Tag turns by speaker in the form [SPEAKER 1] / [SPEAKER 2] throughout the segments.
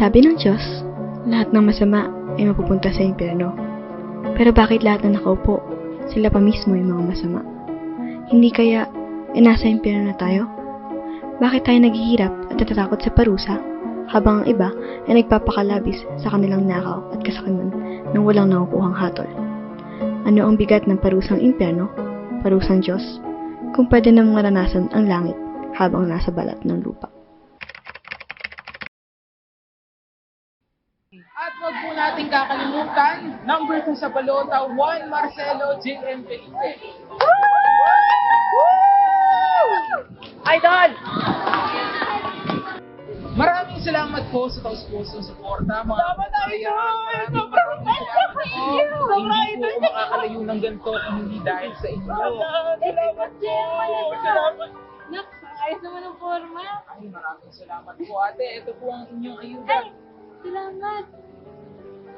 [SPEAKER 1] Sabi ng Diyos, lahat ng masama ay mapupunta sa impyerno. Pero bakit lahat ng nakaupo, sila pa mismo yung mga masama? Hindi kaya nasa impyerno na tayo? Bakit tayo naghihirap at natatakot sa parusa, habang ang iba ay nagpapakalabis sa kanilang nakaw at kasakiman nang walang nakukuhang hatol? Ano ang bigat ng parusang impyerno, parusang Diyos, kung pwede namang maranasan ang langit habang nasa balat ng lupa?
[SPEAKER 2] At wag po nating kakalimutan, number 2 sa balota, Juan Marcelo J.M. Felipe. Idol! Maraming salamat po sa taus-pusong suporta, mga kabayan. Maraming salamat po. Hindi po ako makakalayo ng ganito kung hindi dahil sa inyo.
[SPEAKER 3] Salamat po! Salamat! Nak, ayos naman ang forma.
[SPEAKER 2] Ay, maraming salamat po, ate. Ito po ang inyong ayuda.
[SPEAKER 3] Salamat!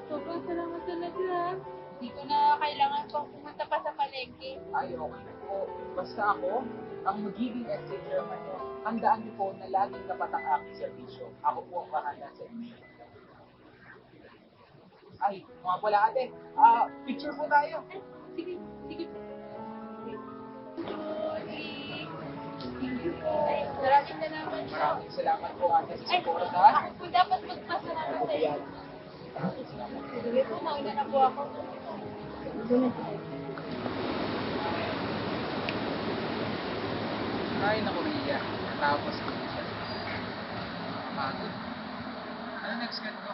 [SPEAKER 3] Sobrang salamat talaga. Hindi ko na kailangan pang pumunta pa sa palengke.
[SPEAKER 2] Ay, okay na po. Basta ako, ang magiging essay chairman nyo. Tandaan niyo po na laging tapat ang aking servisyo. Ako po ang bahala sa inyo. Ay, mga pala ate. Picture po tayo.
[SPEAKER 3] Sige, sige. Maraming salamat po.
[SPEAKER 2] Maraming salamat po ate sa
[SPEAKER 3] Ay,
[SPEAKER 2] suporta.
[SPEAKER 3] ako po dapat magpasalamat sa iyo. Sige po, mauna na po ako.
[SPEAKER 2] Ay, naku, Ria. Natapos ko na siya. Nakakapagod. Ano next ganito?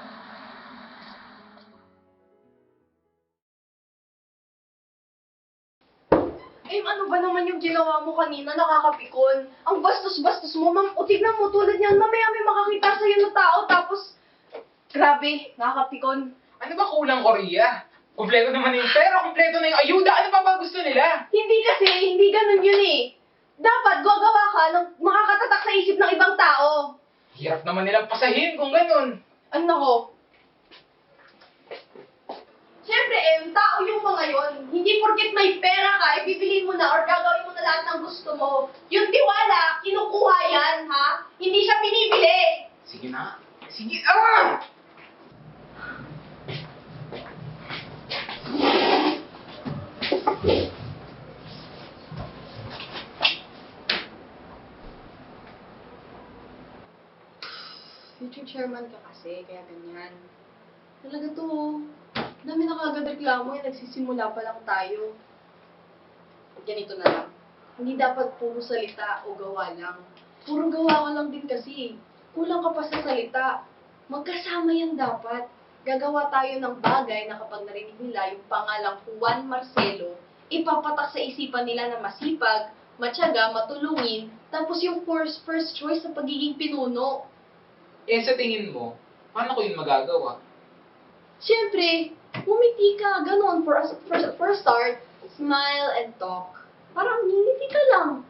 [SPEAKER 4] Ano ba naman yung ginawa mo kanina, nakakapikon? Ang bastos-bastos mo, ma'am. O tignan mo, tulad niyan, mamaya may makakita sa'yo na tao, tapos... Grabe, nakakapikon.
[SPEAKER 2] Ano ba kulang ko, Ria? Kompleto naman yung pera, kompleto na yung ayuda. Ano pa ba gusto nila?
[SPEAKER 4] Hindi kasi, hindi ganun yun eh. Dapat gagawa ka ng makakatatak sa isip ng ibang tao.
[SPEAKER 2] Hirap naman nilang pasahin kung ganun.
[SPEAKER 4] Ano ko? Siyempre, tao yung mga yon. Hindi porket may pera ka, ibibilin mo na or gagawin mo na lahat ng gusto mo. Yung tiwala, kinukuha yan, ha? Hindi siya pinibili.
[SPEAKER 2] Sige na. Sige,
[SPEAKER 4] Future chairman ka kasi, kaya ganyan. Talaga to, dami na kagad reklamo eh, nagsisimula pa lang tayo. Ganito na lang. Hindi dapat puro salita o gawa lang. Puro gawa ka lang din kasi. Kulang ka pa sa salita. Magkasama yan dapat. Gagawa tayo ng bagay na kapag narinig nila yung pangalang Juan Marcelo, ipapatak sa isipan nila na masipag, matyaga, matulungin, tapos yung first choice sa pagiging pinuno.
[SPEAKER 2] Eh, sa tingin mo, paano ko yun magagawa?
[SPEAKER 4] Siyempre, umiti ka, ganun, for a start, smile and talk. Parang ngingiti ka lang.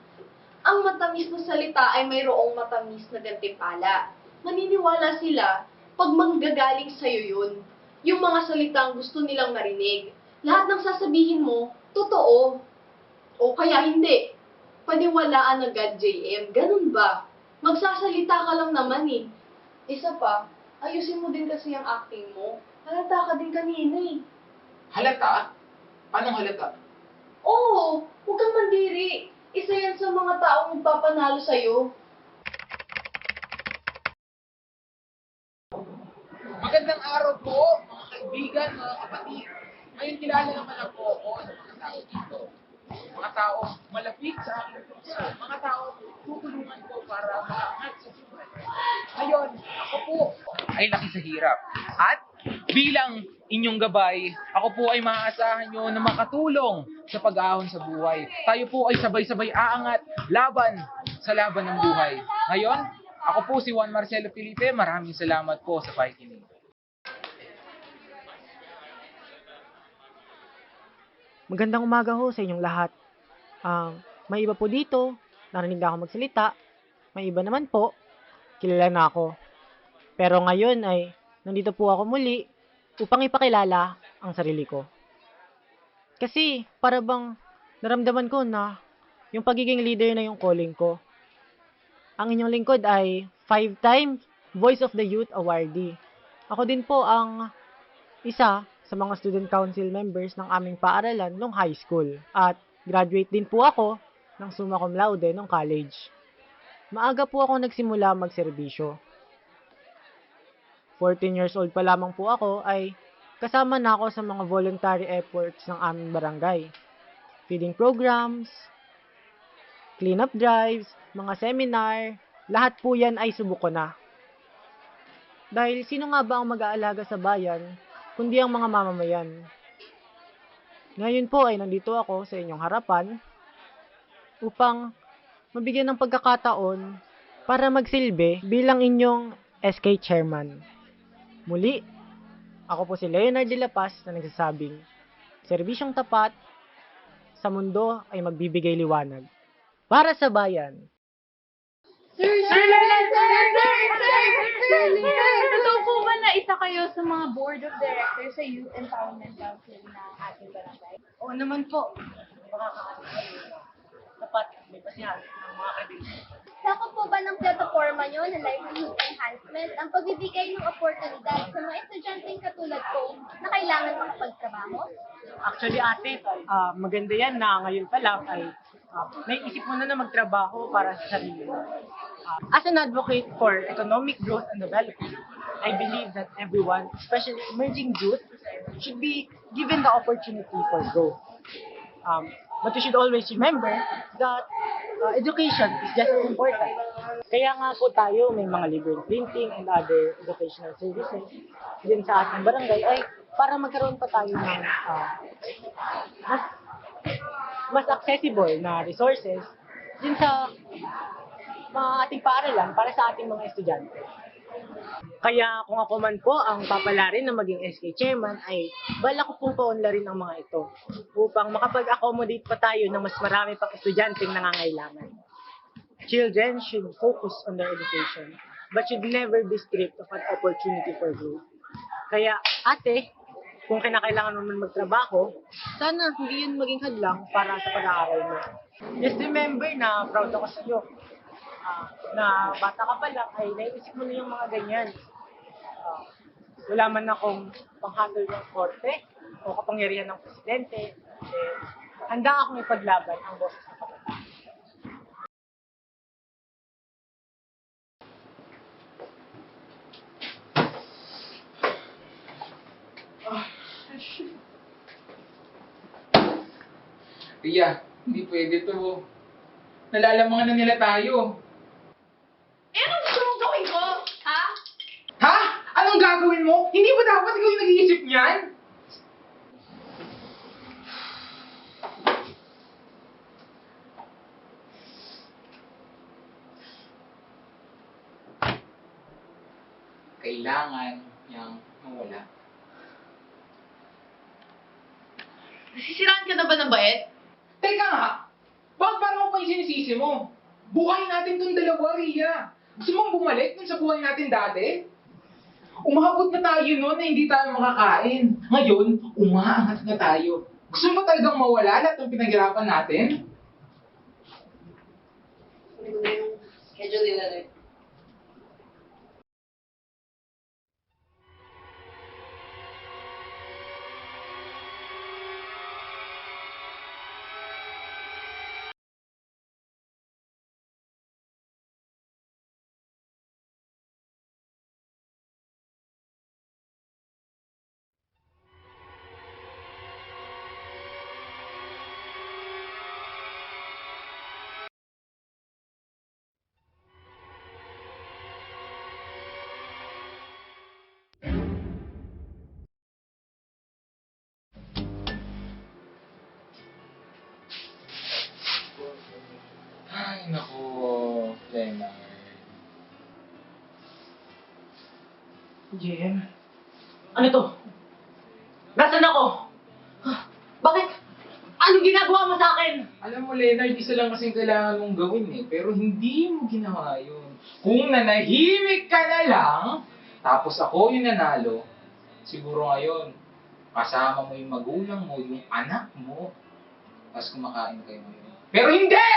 [SPEAKER 4] Ang matamis na salita ay mayroong matamis na gantimpala. Maniniwala sila pag manggagaling sa'yo yun. Yung mga salitang gusto nilang marinig. Lahat ng sasabihin mo, totoo. O kaya hindi. Paniwalaan agad, JM. Ganun ba? Magsasalita ka lang naman eh. Isa pa, ayusin mo din kasi ang acting mo. Halata ka din kanina eh.
[SPEAKER 2] Halata? Paano halata?
[SPEAKER 4] Oo, huwag kang mandiri. Isa yan sa mga taong magpapanalo sa'yo.
[SPEAKER 2] Magandang araw po, mga kaibigan, mga kapatid. Ngayon kilala naman ako sa mga tao dito. Mga tao malapit sa aking puso. Mga tao tutulungan ko para maangat sa buhay. Ngayon, ako po ay laki sa hirap. At bilang inyong gabay, ako po ay maaasahan nyo na makatulong sa pag-ahon sa buhay. Tayo po ay sabay-sabay aangat laban sa laban ng buhay. Ngayon, ako po si Juan Marcelo Felipe. Maraming salamat po sa pakikinig.
[SPEAKER 5] Magandang umaga ho sa inyong lahat. May iba po dito, narinig na ako magsalita. May iba naman po, kilala na ako. Pero ngayon ay nandito po ako muli upang ipakilala ang sarili ko. Kasi para bang naramdaman ko na yung pagiging leader na yung calling ko. Ang inyong lingkod ay 5-time Voice of the Youth awardee. Ako din po ang isa sa mga student council members ng aming paaralan nung high school. At graduate din po ako ng summa cum laude nung college. Maaga po ako nagsimula magserbisyo. 14 years old pa lamang po ako ay kasama na ako sa mga voluntary efforts ng aming barangay. Feeding programs, cleanup drives, mga seminar, lahat po yan ay subok ko na. Dahil sino nga ba ang mag-aalaga sa bayan, kundi ang mga mamamayan. Ngayon po ay nandito ako sa inyong harapan upang mabigyan ng pagkakataon para magsilbi bilang inyong SK Chairman. Muli, ako po si Leonard de la Paz na nagsasabing, serbisyong tapat sa mundo ay magbibigay liwanag. Para sa bayan.
[SPEAKER 3] Totoo po ba na isa kayo sa mga board of directors sa Youth Empowerment Council ng ating barangay?
[SPEAKER 5] Oo naman po. Tapat, may pasihan ng mga kaibigan.
[SPEAKER 6] Sakop po ba ng plataforma nyo na livelihood enhancement ang pagbibigay ng oportunidad sa mga estudyanteng katulad ko na kailangan makapagtrabaho?
[SPEAKER 5] Actually, ate, maganda yan na ngayon pa lang ay naisip mo na magtrabaho para sa sarili mo. As an advocate for economic growth and development, I believe that everyone, especially emerging youth, should be given the opportunity for growth. But you should always remember that education is just as important. Kaya nga po tayo may mga libreng printing and other educational services din sa ating barangay ay para magkaroon pa tayo ng mas accessible na resources din sa mga ating paaralan para sa ating mga estudyante. Kaya kung ako man po ang papalarin na maging SK Chairman ay balak ko pong paunlarin ang mga ito upang makapag-accommodate pa tayo ng mas marami pang estudyanteng nangangailangan. Children should focus on their education but should never be stripped of an opportunity for growth. Kaya ate, kung kinakailangan mo man magtrabaho, sana hindi yun maging hadlang para sa pag-aaral mo. Just remember na proud ako sa iyo. Na bata ka pa lang ay naiisip mo na yung mga ganyan. Wala man akong panghatol ng korte o kapangyarihan ng presidente, handa akong ipaglaban ang boses ng kabataan.
[SPEAKER 2] Ria, hindi pwede to. Nalalamangan na nila tayo.
[SPEAKER 4] Anong gusto mong gawin ko? Ha?
[SPEAKER 2] Ha? Anong gagawin mo? Hindi ba dapat ikaw yung nag-iisip niyan? Kailangan niyang mawala.
[SPEAKER 4] Nasisiraan ka na ba ng bait?
[SPEAKER 2] Teka nga! Bakit parang ako pa yung sinisisi mo? Buhay natin tong dalawa, Ria. Gusto mong bumalik dun sa buhay natin dati? Umabot na tayo noon na hindi tayo makakain. Ngayon, umaangat na tayo. Gusto mo talagang mawala lahat ng pinaghirapan natin?
[SPEAKER 4] Yung schedule nila rin.
[SPEAKER 2] Ay, naku, Leonard.
[SPEAKER 5] JM? Ano to? Nasaan ako? Bakit? Anong ginagawa mo sa akin?
[SPEAKER 2] Alam mo, Leonard, isa lang kasing kailangan mong gawin pero hindi mo ginawa yun. Kung nanahimik ka na lang, tapos ako yung nanalo, siguro ngayon, kasama mo yung magulang mo, yung anak mo, tapos kumakain kayo ngayon. Pero hindi!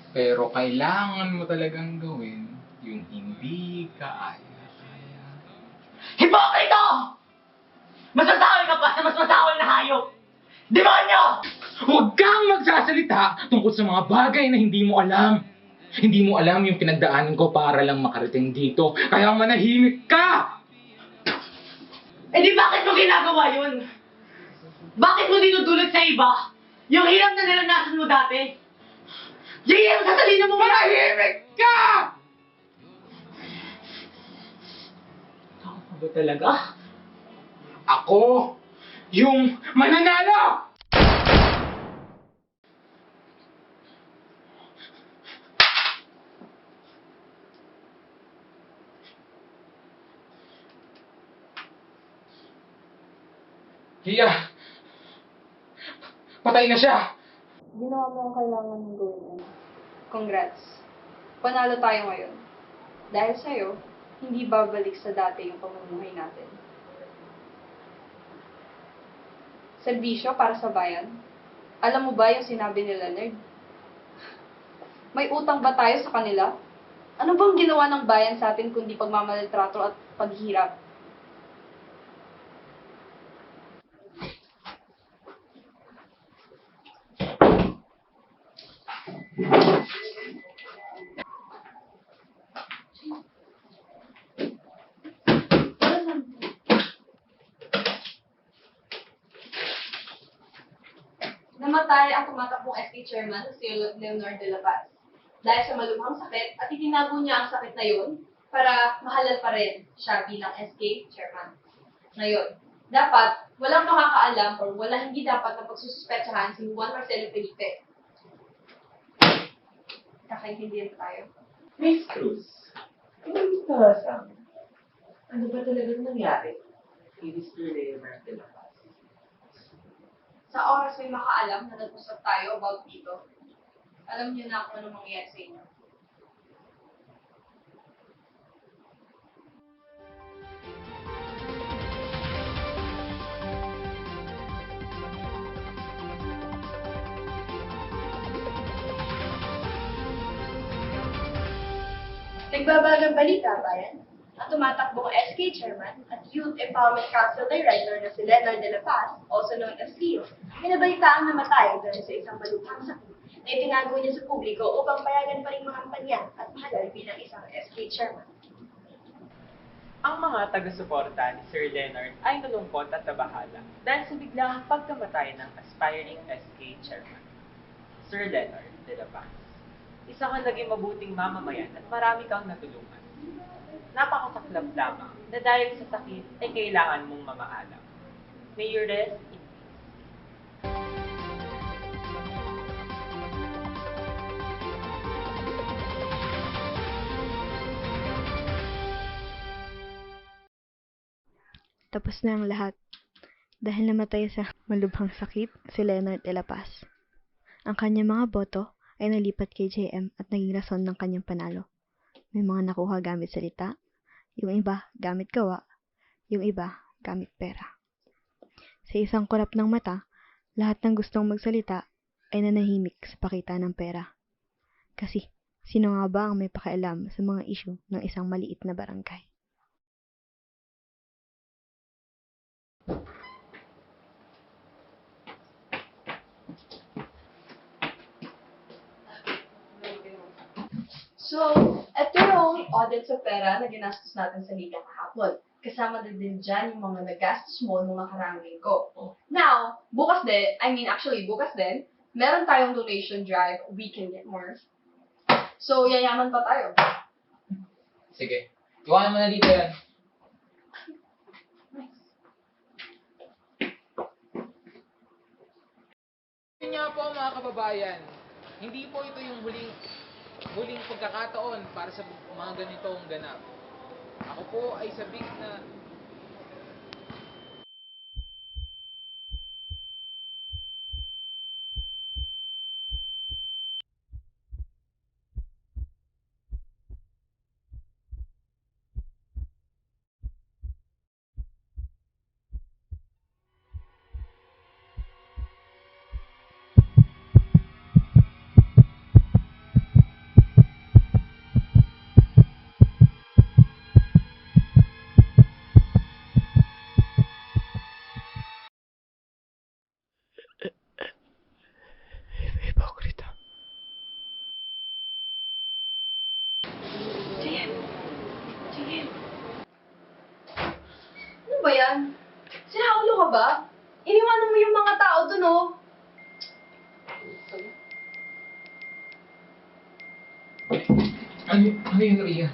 [SPEAKER 2] Pero kailangan mo talagang gawin yung hindi ka aya-aya.
[SPEAKER 5] Hipokrito! Mas masawal ka pa sa mas masawal na hayop! Demonyo!
[SPEAKER 2] Huwag kang magsasalita tungkol sa mga bagay na hindi mo alam. Hindi mo alam yung pinagdaanan ko para lang makarating dito. Kaya manahimik ka!
[SPEAKER 5] Eh di bakit mo ginagawa yun? Bakit mo dinudulot sa iba? Yung hirap na naranasan mo dati? JM, sasalina mo
[SPEAKER 2] Manahimik ka!
[SPEAKER 5] Ako ba talaga?
[SPEAKER 2] Ako, yung mananalo! Hiya! Patay na siya!
[SPEAKER 4] Ginawa mo ang kailangan mong gawin, Emma. Congrats. Panalo tayo ngayon. Dahil sa'yo, hindi babalik sa dati yung pamumuhay natin. Serbisyo para sa bayan. Alam mo ba yung sinabi ni Leonard? May utang ba tayo sa kanila? Ano bang ginawa ng bayan sa atin kundi pagmamaltrato at paghihirap? Namatay ang tumatakbong SK chairman na si Leonard de la Paz. Dahil sa malubhang sakit at itinago niya ang sakit na yun para mahalal pa rin siya bilang SK chairman. Ngayon, dapat walang makakaalam o wala hindi dapat na pagsususpetsahan si Juan Marcelo Felipe. Kakaintindihan tayo.
[SPEAKER 2] Miss Cruz, kamusta sa amin? Ano ba talagang nangyari kay Mr. Leonard de la Paz?
[SPEAKER 4] Sa oras may makaalam na nag-usap tayo about dito, alam niyo na kung anong mangyayari sa inyo. Nagbabagang balita, bayan. Ang tumatakbong SK Chairman at Youth Empowerment Council Director na si Leonard de la Paz, also known as Leo, minabalitaan namatay dahil sa isang malubhang sakit na itinago niya sa publiko upang payagan pa rin mga kampanya at mahalal bilang isang SK Chairman.
[SPEAKER 7] Ang mga taga-suporta ni Sir Leonard ay nalungkot at nabahala dahil sa biglang pagkamatay ng aspiring SK chairman, Sir Leonard de la Paz. Isa kang naging mabuting mamamayan at marami kang natulungan. Napakasaklap lamang na dahil sa sakit ay kailangan mong mamaalam. May you rest in peace.
[SPEAKER 1] Tapos na ang lahat. Dahil namatay sa malubhang sakit si Leonard de la Paz. Ang kanyang mga boto ay nalipat kay JM at naging rason ng kanyang panalo. May mga nakuha gamit salita, yung iba gamit gawa, yung iba gamit pera. Sa isang kurap ng mata, lahat ng gustong magsalita ay nanahimik sa pakita ng pera. Kasi, sino nga ba ang may pakialam sa mga isyu ng isang maliit na barangay?
[SPEAKER 4] So, ito yung audit sa pera na ginastos natin sa liga kahapon. Kasama din dyan yung mga nagastos mo nung nakaraang linggo. Now, bukas din, meron tayong donation drive, we can get more. So, yayaman pa tayo.
[SPEAKER 2] Sige, iwanan mo na dito yan. Yun nga po mga kababayan, hindi po ito yung huling pagkakataon para sa mga ganitong ganap. Ako po ay sabik na
[SPEAKER 4] yan? Sinaulo ka ba? Iniwanan mo yung mga tao dun, oh.
[SPEAKER 2] Ano yung Ria?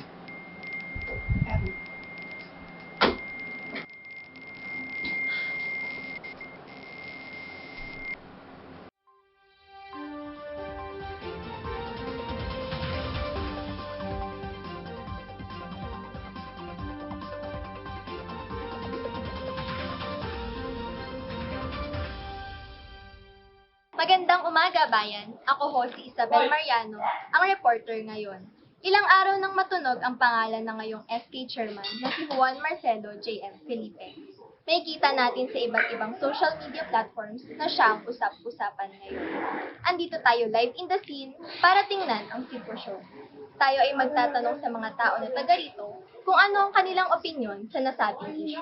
[SPEAKER 6] Magandang umaga, bayan. Ako ho si Isabel Mariano, ang reporter ngayon. Ilang araw nang matunog ang pangalan ng ngayong SK chairman na si Juan Marcelo J.M. Felipe. Makikita natin sa iba't ibang social media platforms na siya ang usap-usapan ngayon. Andito tayo live in the scene para tingnan ang sitwasyon. Tayo ay magtatanong sa mga tao na taga rito kung ano ang kanilang opinyon sa nasabing issue.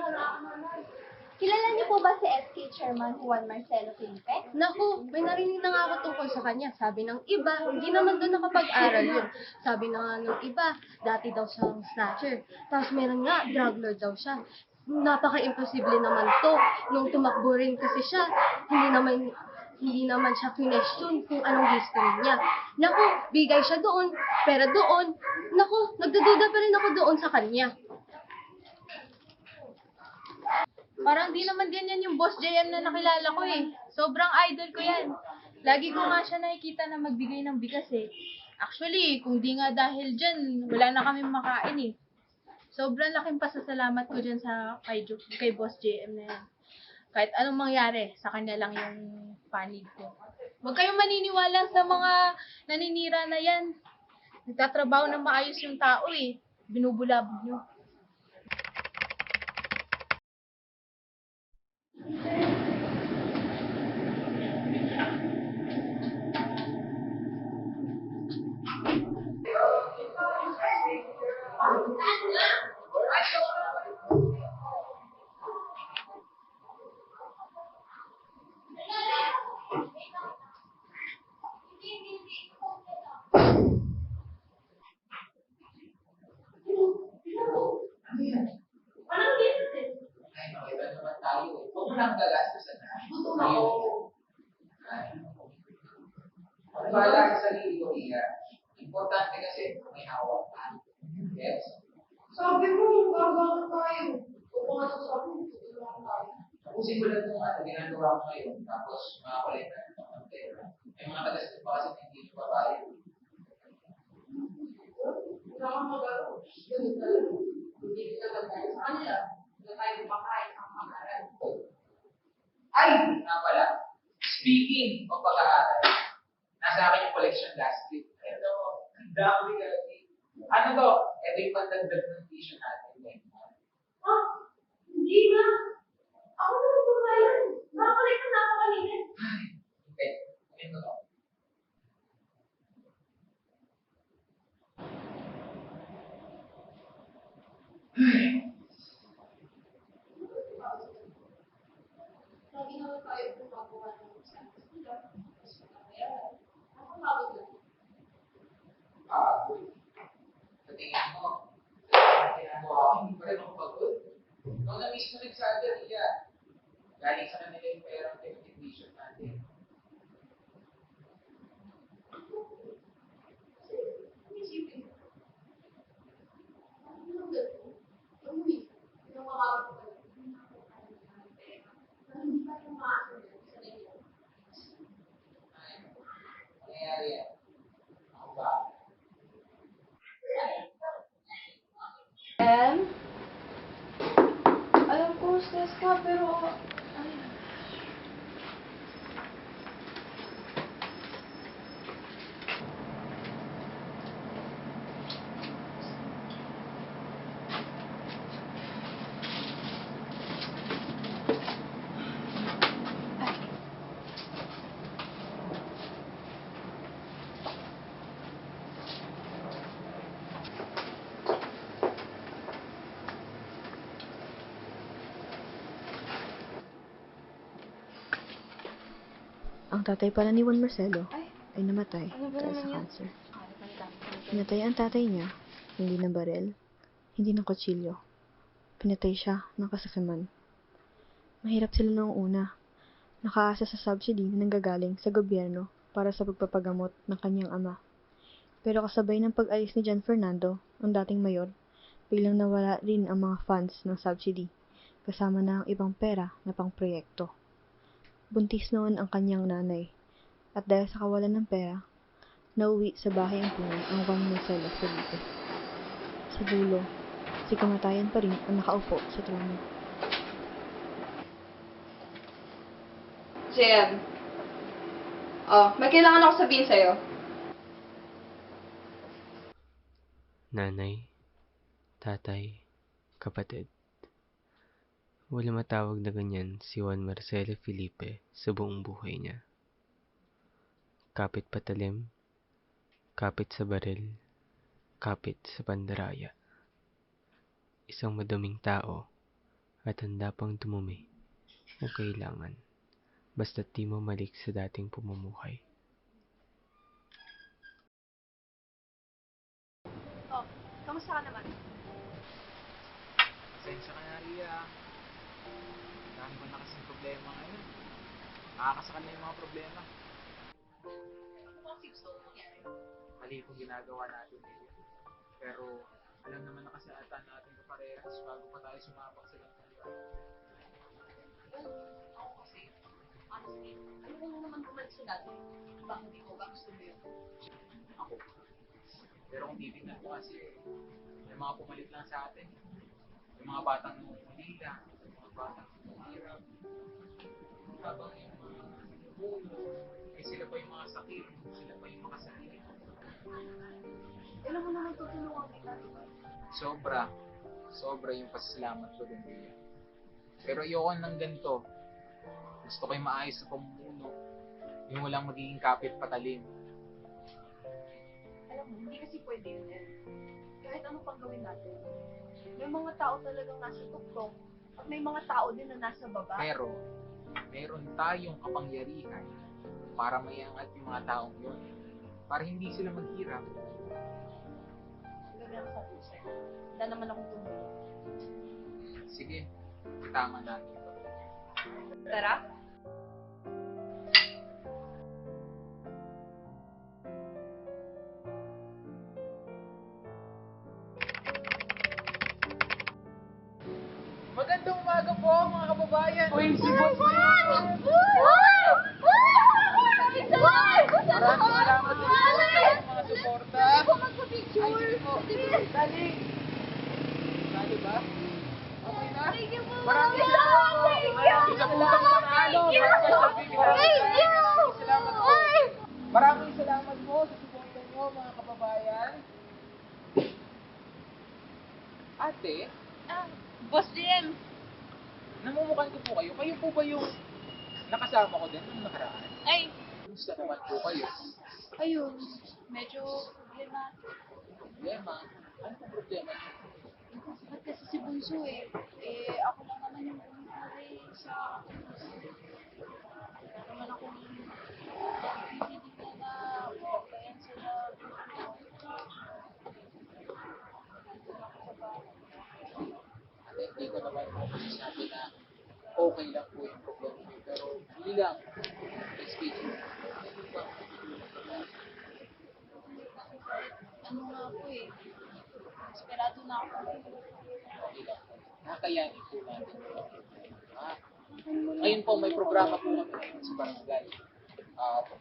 [SPEAKER 6] Kilala niyo po ba si SK Chairman Juan Marcelo Felipe?
[SPEAKER 4] Naku, may narinig na nga ako tungkol sa kanya. Sabi ng iba, hindi naman doon nakapag-aral yun. Sabi na nga ng iba, dati daw siyang snatcher. Tapos meron nga, drug lord daw siya. Napaka-imposible naman to. Nung tumakbo rin kasi siya, hindi naman siya question kung anong history niya. Naku, bigay siya doon, pero doon, naku, nagdududa pa rin ako doon sa kanya.
[SPEAKER 3] Parang di naman ganyan yung Boss JM na nakilala ko eh. Sobrang idol ko yan. Lagi ko nga siya nakikita na magbigay ng bigas eh. Actually, kung di nga dahil dyan, wala na kami makain eh. Sobrang laking pasasalamat ko dyan kay Boss JM na yan. Kahit anong mangyari, sa kanya lang yung panig ko. Huwag kayong maniniwala sa mga naninira na yan. Nagtatrabaho na maayos yung tao eh. Binubulabog nyo.
[SPEAKER 2] Ay, makita naman tayo eh. Huwag mo nang gagastusan na. Gutom ako. Wala sa sarili ko, Ria. Importante kasi may hawak ka. Yes? Sabi mo, gagawin tayo. Kung mga sasabi mo, tutulungan tayo. Tapusin ko lang itong ginagawa ko ngayon. Tapos, makakulit na ito ng pera. May mga tagas pa kasi hindi nyo babae. Wala kang magagawa. Ganun talaga. Hindi kita tayo sa kanila. Hindi tayo kumakain sa pag-aaral. Ay! Nga pala. Speaking of pag-aaral, nasa akin yung collection last week. Ito, ang dami kasi. Ano to? Ito yung pandagdag ng t-shirt natin.
[SPEAKER 4] Ah, hindi na. Ako naman ba yan? Nakakulit na ako kanina.
[SPEAKER 2] Okay. Ito to.
[SPEAKER 4] Lagi naman tayo gumagawa ng isang sila. Ako mabot lang.
[SPEAKER 2] Sa tingin mo, ginagawa ko, hindi pa rin ako pagod. Nung na-miss ko nagsaga, Ria, galing sa kanila yung perang t-shirt natin.
[SPEAKER 4] Isipin. Ano yung gano'n? Umuwi. Yung makakapag hindi pa yung maasal sa inyo.
[SPEAKER 2] Ay, nangyayari yan. Ako ba?
[SPEAKER 4] Alam ko, stress ka, pero... Ay.
[SPEAKER 1] Ang tatay pala ni Juan Marcelo ay namatay dahil sa cancer. Pinatay ang tatay niya, hindi ng barel, hindi ng kutsilyo. Pinatay siya ng kasakiman. Mahirap sila noong una. Nakaasa sa subsidy na nanggagaling sa gobyerno para sa pagpapagamot ng kanyang ama. Pero kasabay ng pag-alis ni John Fernando, ang dating mayor, biglang nawala rin ang mga funds ng subsidy, kasama na ang ibang pera na pangproyekto. Buntis noon ang kanyang nanay, at dahil sa kawalan ng pera, nauwi sa bahay ang punan ang Juan Marcelo Felipe. Sa dulo, si kamatayan pa rin ang nakaupo sa trono.
[SPEAKER 4] JM. May kailangan ako sabihin sa'yo.
[SPEAKER 8] Nanay, tatay, kapatid. Wala matawag na ganyan si Juan Marcelo Felipe sa buong buhay niya. Kapit patalim, kapit sa baril, kapit sa pandaraya. Isang maduming tao at handa pang dumumi kung kailangan, basta't di mamalik sa dating pumumuhay.
[SPEAKER 4] Kamusta ka naman?
[SPEAKER 2] Pasensya ka na, Ria. Dami ko na kasing problema ngayon. Nakakasakal na yung mga problema. Mali kung ginagawa natin ngayon. Pero alam naman na kasi ata natin kaparehas bago pa tayo sumabak sa ganitong lugar.
[SPEAKER 4] Ako kasi, honestly, ano ko naman bumalik sa dati? Bakit hindi ko ba gusto mo yun?
[SPEAKER 2] Ako. Pero kung titignan ko kasi, may mga pumalit lang sa atin. Yung mga batang nangungulila, yung mga batang nangunghirap. Habang yung mga puno, eh sila pa yung mga sakit, sila pa yung makasakit.
[SPEAKER 4] Alam mo naman tutulungan kita, diba?
[SPEAKER 2] Sobra yung pasasalamat ko din niya. Pero ayoko ng ganito. Gusto ko yung maayos na pamumuno. Yung walang magiging kapit patalim.
[SPEAKER 4] Alam mo, hindi kasi pwede yun eh. Kahit ano pang gawin natin. May mga tao talagang nasa tuktok at may mga tao din na nasa baba.
[SPEAKER 2] Pero, meron tayong kapangyarihan para maiangat yung mga taong yun. Para hindi sila maghirap.
[SPEAKER 4] Gabi ang sabi ko sa'yo. Wala naman akong tumulong.
[SPEAKER 2] Sige, tama natin ito.
[SPEAKER 4] Tara?
[SPEAKER 2] Magandang umaga po mga kababayan! Uy, si Boss! Maraming salamat po sa mga suporta. Ay, sige po. Dali! Dali ba? Okay na? Maraming salamat po! Isa po kami manalo! Maraming salamat po! Maraming salamat po sa suporta nyo mga kababayan. Ate,
[SPEAKER 3] Boss JM,
[SPEAKER 2] namumukhaan ko po kayo. Kayo po ba yung nakasama ko din nung nakaraan?
[SPEAKER 3] ay,
[SPEAKER 2] Kumusta naman po kayo?
[SPEAKER 3] ayun, medyo problema.
[SPEAKER 2] Problema? Ano po problema niyo?
[SPEAKER 3] Ba't kasi si Bunso eh? Ako lang naman yung bumuhay sa... Wala naman akong tinitignan na kaya sila...
[SPEAKER 2] At hindi ko naman po masasabi na okay lang po yung problema niyo. Pero hindi lang. Speaking.
[SPEAKER 3] Ano nga po eh, desperado na ako.
[SPEAKER 2] Okay lang po. Nakayanin po natin. Ngayon po, may programa po kami ngayon sa barangay.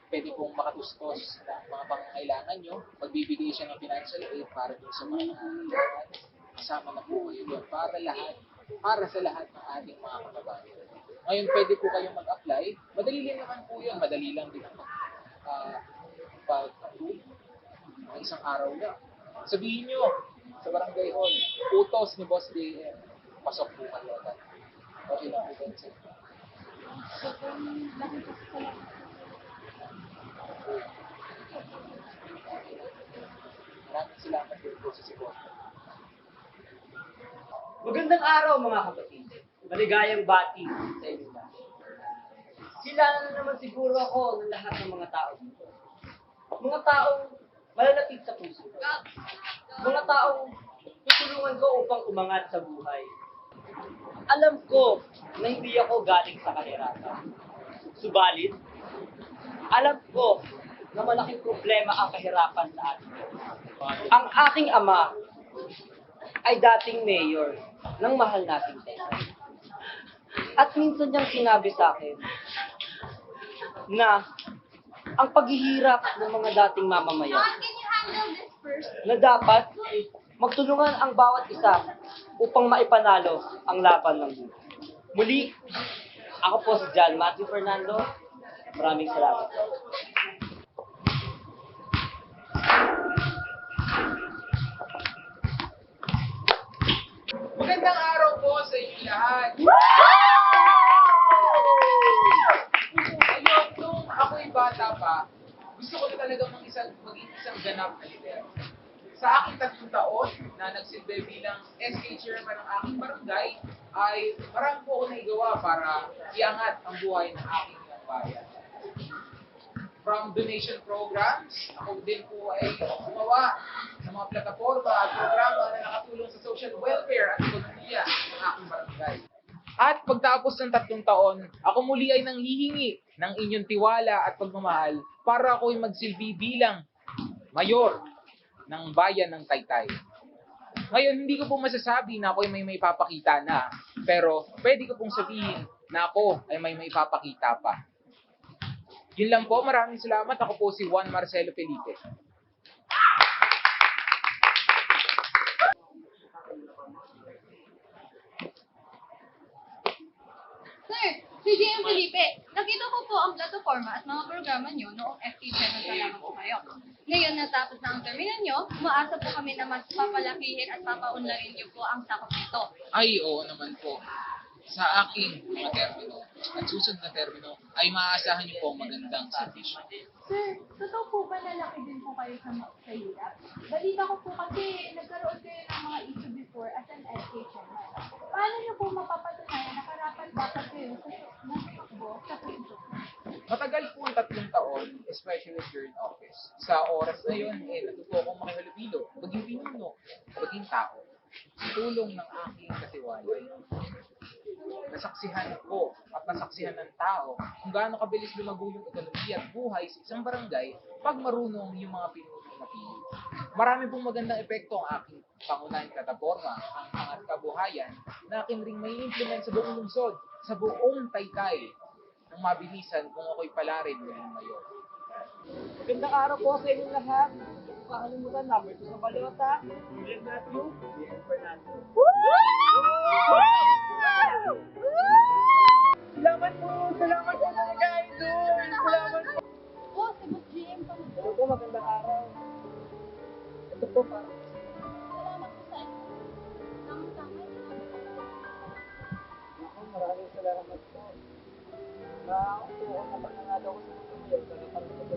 [SPEAKER 2] Pwede pong makatustos ng mga pangangailangan nyo. Magbibigay siya ng financial aid para dun sa mga nangangailangan. Kasama na po kayo doon para sa lahat ng ating mga kababayan. Ngayon, pwede po kayong mag-apply. Madali lang naman po yun. Madali lang din ang pag-approve. Mga isang araw lang. Sabihin nyo sa barangay hall, utos ni Boss JM. Pasok po kayo agad. Okay lang po din sa inyo. Maraming salamat po sa support.
[SPEAKER 9] Magandang araw mga kapatid. Maligayang bati sa inyo lahat. Kilala na naman siguro ako ng lahat ng mga tao dito. Mga taong malalapit sa puso. Mga taong tutulungan ko upang umangat sa buhay. Alam ko na hindi ako galing sa kahirapan. Subalit, alam ko na malaking problema ang kahirapan sa atin. Ang aking ama ay dating mayor ng mahal nating Texas. At minsan niyang sinabi sa akin na ang paghihirap ng mga dating mamamayan
[SPEAKER 6] Can you handle this first?
[SPEAKER 9] na dapat magtulungan ang bawat isa upang maipanalo ang laban ng buhay. Muli, ako po si John Matthew Fernando. Maraming salamat.
[SPEAKER 2] Magandang araw po sa inyo lahat. Ngayon, nung ako'y bata pa, gusto ko na talaga maging isang ganap na lider. Sa aking 3 taon na nagsilbi bilang SK chairman ng aking barangay, ay marami po ako naigawa para iangat ang buhay ng aking bayan. From donation programs, ako din po ay gumawa ng mga plataforma at programa na nakatulong sa social welfare at ekonomiya ng aking barangay. At pagtapos ng 3 taon, ako muli ay nanghihingi ng inyong tiwala at pagmamahal para ako'y magsilbi bilang mayor ng bayan ng Taytay. Ngayon, hindi ko po masasabi na ako'y may papakita na, pero pwede ko pong sabihin na ako ay may papakita pa. Yun lang po, maraming salamat. Ako po si Juan Marcelo Felipe.
[SPEAKER 3] Sir, si JM Felipe, nakita ko po ang plataforma at mga programa nyo noong FT Chairman pa lamang po kayo. Ngayon, natapos na ang termino nyo, umaasa po kami na mas papalakihin at papaunlarin nyo po ang sakop nito.
[SPEAKER 2] Ay, oo naman po. Sa aking mga termino at susunod na termino ay maaasahan niyo po ang magandang serbisyo.
[SPEAKER 3] Sir, totoo po ba na laki din po kayo sa hirap? Balita ko po kasi nagkaroon kayo ng mga issue before as an SK chairman. Paano niyo po mapapatunayan na karapat dapat kayo sa tumakbo sa puso?
[SPEAKER 2] Matagal po ang 3 taon, especially during office. Sa oras na yun, natuto akong makihalubilo, maging pinuno, maging tao. Tulong ng aking katiwalay. Nasaksihan ko at nasaksihan ng tao kung gaano kabilis lumago yung ekonomiya at buhay sa isang barangay pag marunong yung mga pinunong napili. Marami pong magandang epekto ang aking pangunahing plataforma, ang Angat Kabuhayan, na akin ring may implement sa buong lungsod, sa buong Taytay, nang mabilisan kung ako'y palarin ng mayor.
[SPEAKER 9] Magandang araw po sa inyo lahat. Pakalimutan, number 2 sa balota. William Matthew, JM Fernando. Salamat po! Salamat po talaga, idol! Salamat po!
[SPEAKER 3] Po, si Boss JM pa.
[SPEAKER 9] Hello po, magandang araw. Ito po para po.
[SPEAKER 3] Salamat po sa inyo. Tama-tama.
[SPEAKER 9] Ako, maraming salamat po. Nakaupo ako na pananalo ko sa mga mayor. Kaya parang ito.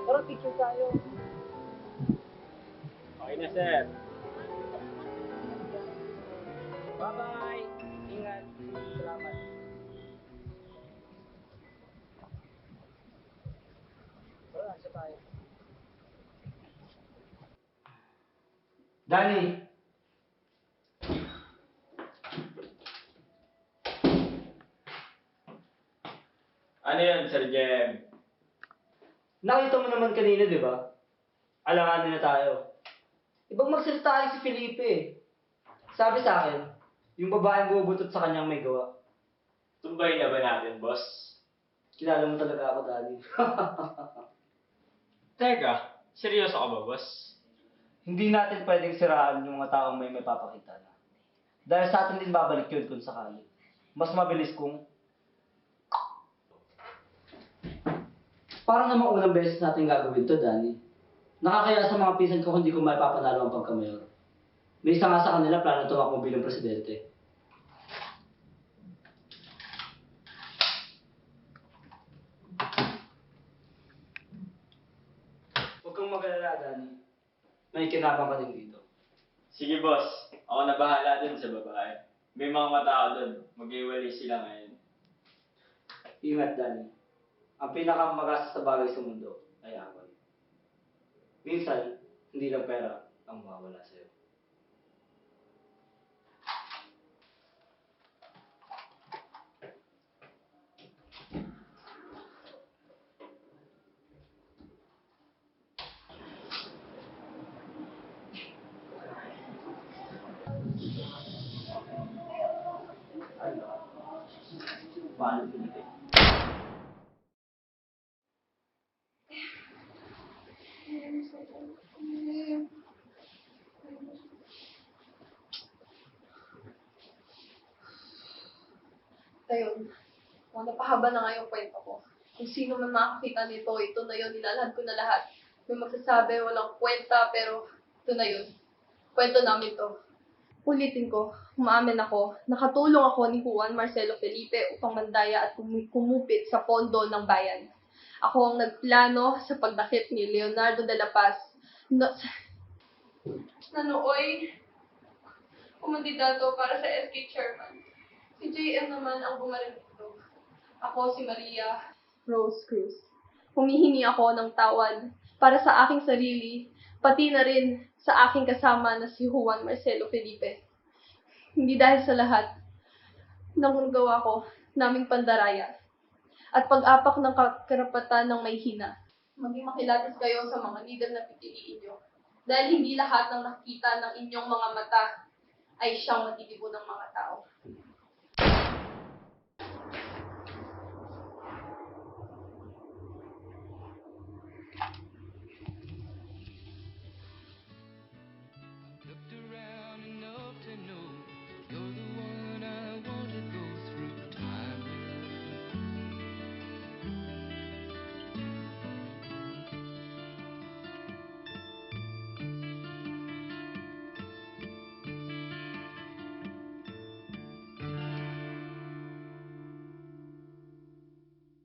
[SPEAKER 9] Pero picture tayo.
[SPEAKER 7] Okay na, sir.
[SPEAKER 9] Bye-bye! Ingat! Salamat! Wala, siya tayo. Danny!
[SPEAKER 10] Ano yun, Sir Jem?
[SPEAKER 9] Nakita mo naman kanina, di ba? Alanganin na tayo. Ibang magsalita si Felipe eh. Sabi sa akin, yung babaeng bubutot sa kanyang may gawa.
[SPEAKER 10] Tumbay na ba natin, boss?
[SPEAKER 9] Kilala mo talaga ako, Daddy.
[SPEAKER 10] Teka, seryoso ka ba, boss?
[SPEAKER 9] Hindi natin pwedeng siraan yung mga taong may papakita na. Dahil sa atin din babalik yun kung sakali. Mas mabilis kung... Parang namang unang beses natin gagawin to, Danny. Nakakaya sa mga pisan ko kung hindi ko maipapanalo ang pagkamayor. May isa nga sa kanila plano tumakbo bilang presidente. Huwag kang mag-alala, Danny. May kinabang ka din dito.
[SPEAKER 10] Sige, boss. Ako na bahala dun sa babae. May mga matao dun. Mag-iwalay sila ngayon.
[SPEAKER 9] Ingat, Danny. Ang pinakamagastos sa bagay sa mundo ay away. Minsan, hindi lang pera ang mawawala sa'yo. Paano Felipe?
[SPEAKER 4] Ayun. Napahaba na nga yung kwento ko. Kung sino man makakita nito, ito na yun, nilalahad ko na lahat. May magsasabi, walang kwenta, pero ito na yun. Kwento namin to. Ulitin ko, umaamin ako, nakatulong ako ni Juan Marcelo Felipe upang mandaya at kumupit sa pondo ng bayan. Ako ang nagplano sa pagdakip ni Leonardo de la Paz na nooy kumandidato para sa SK chairman. Si JM naman ang bumaril dito. Ako si Maria Rose Cruz. Humihingi ako ng tawad para sa aking sarili, pati na rin sa aking kasama na si Juan Marcelo Felipe. Hindi dahil sa lahat ng gawa ko, naming pandaraya at pag-apak ng karapatan ng may hina. Maging makilatis kayo sa mga leader na pipiliin nyo. Dahil hindi lahat ng nakita ng inyong mga mata ay siyang matitibo ng mga tao.